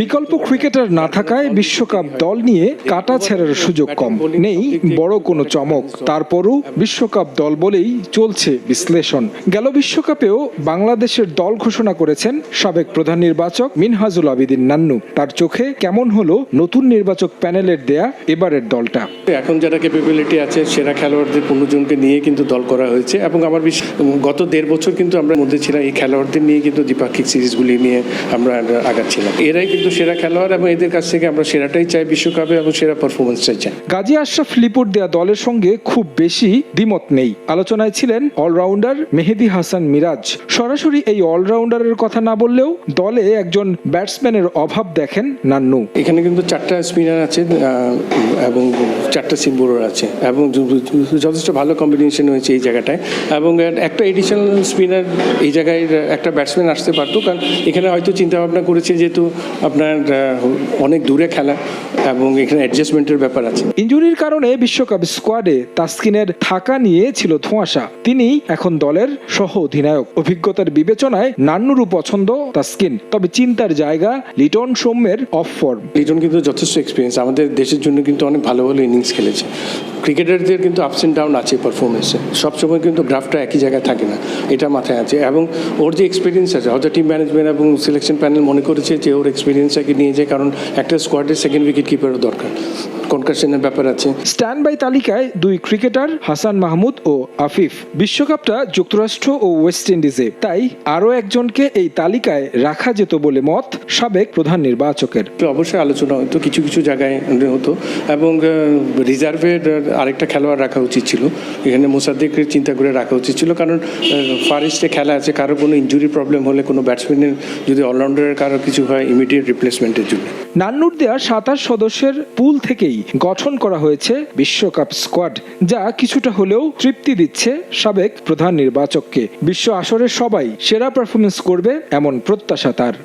বিকল্প ক্রিকেটার না থাকায় বিশ্বকাপ দল নিয়ে কাটা ছেঁড়ার সুযোগ কম, নেই বড় কোনো চমক। তারপরও বিশ্বকাপ দল বলেই চলছে বিশ্লেষণ। গেল বিশ্বকাপেও বাংলাদেশের দল ঘোষণা করেছেন সাবেক প্রধান নির্বাচক মিনহাজুল আবেদিন নান্নু। তার চোখে কেমন হলো নতুন নির্বাচক প্যানেলের দেয়া এবারের দলটা? এখন যারা ক্যাপাবিলিটি আছে সেরা খেলোয়াড়দের 15 জনকে নিয়ে কিন্তু দল করা হয়েছে এবং আমার গত 1.5 বছর কিন্তু আমরা মধ্যে ছিলাম এই খেলোয়াড়দের নিয়ে কিন্তু দ্বিপাক্ষিক সিরিজগুলি নিয়ে আমরা আগাচ্ছিলাম। এরাই কিন্তু সেরা খেলোয়াড় এবং এদের কাছ থেকে আমরা সেরাটাই চাই বিশ্বকাপে এবং সেরা পারফরমেন্সটাই চাই। গাজী আশরাফ লিপুর দেয়া দলের সঙ্গে খুব বেশি দ্বিমত নেই। আলোচনায় ছিলেন অলরাউন্ডার মেহেদী হাসান মিরাজ। সরাসরি এই অলরাউন্ডারের কথা না বললেও দলে একজন ব্যাটসম্যানের অভাব দেখেন নান্নু। এখানে কিন্তু 4টা স্পিনার আছে এবং 4টা সিম বোলার আছে এবং যথেষ্ট ভালো কম্বিনেশন হয়েছে এই জায়গাটায় এবং একটা এডিশনাল স্পিনার এই জায়গায় একটা ব্যাটসম্যান আসতে পারতো, কারণ এখানে হয়তো চিন্তা ভাবনা করেছে যেহেতু আপনার অনেক দূরে খেলা এবং এখানে অ্যাডজাস্টমেন্টের ব্যাপার আছে। ইনজুরির কারণে বিশ্বকাপ স্কোয়াডে তাসকিনের থাকা নিয়ে ছিল ধোঁয়াশা। তিনি এখন দলের সহ অধিনায়ক। অভিজ্ঞতার বিবেচনায় নান্নুরও পছন্দ তাসকিন, তবে চিন্তার জায়গা লিটন সৌম্যের অফ ফর্ম। লিটন কিন্তু যথেষ্ট এক্সপিরিয়েন্স, আমাদের দেশের জন্য কিন্তু অনেক ভালো ভালো ইনিংস খেলেছে। ক্রিকেটারদের কিন্তু আপস অ্যান্ড ডাউন আছে পারফরমেন্সে, সবসময় কিন্তু গ্রাফটা একই জায়গায় থাকে না, এটা মাথায় আছে। এবং ওর যে এক্সপিরিয়েন্স আছে, হয়তো টিম ম্যানেজমেন্ট এবং সিলেকশন প্যানেল মনে করেছে যে ওর এক্সপিরিয়েন্সটাকে নিয়ে যায়, কারণ একটা স্কোয়াডের সেকেন্ড উইকেট কিপারও দরকার, কনকাশনের ব্যাপার আছে। স্ট্যান্ড বাই তালিকায় 2 ক্রিকেটার হাসান মাহমুদ ও আফিফ। বিশ্বকাপটা যুক্তরাষ্ট্র ও ওয়েস্ট ইন্ডিজে, তাই আরও একজনকে এই তালিকায় রাখা যেত বলে মত সাবেক প্রধান নির্বাচকের। অবশ্যই আলোচনা হতো, কিছু কিছু জায়গায় হতো এবং রিজার্ভের আরেকটা খেলোয়াড় রাখা উচিত ছিল। এখানে মোসাদ্দেককে চিন্তা করে রাখা উচিত ছিল, কারণ ফার ইস্টে খেলা আছে, কারো কোনো ইনজুরি প্রবলেম হলে, কোনো ব্যাটসম্যানের যদি অলরাউন্ডারের কারো কিছু হয়, ইমিডিয়েট রিপ্লেসমেন্টের জন্য। নান্নুর দেয়া 27 সদস্যের পুল থেকেই গঠন করা হয়েছে বিশ্বকাপ স্কোয়াড, যা কিছুটা হলেও তৃপ্তি দিচ্ছে সাবেক প্রধান নির্বাচককে। বিশ্ব আসরে সবাই সেরা পারফরমেন্স করবে এমন প্রত্যাশা তার।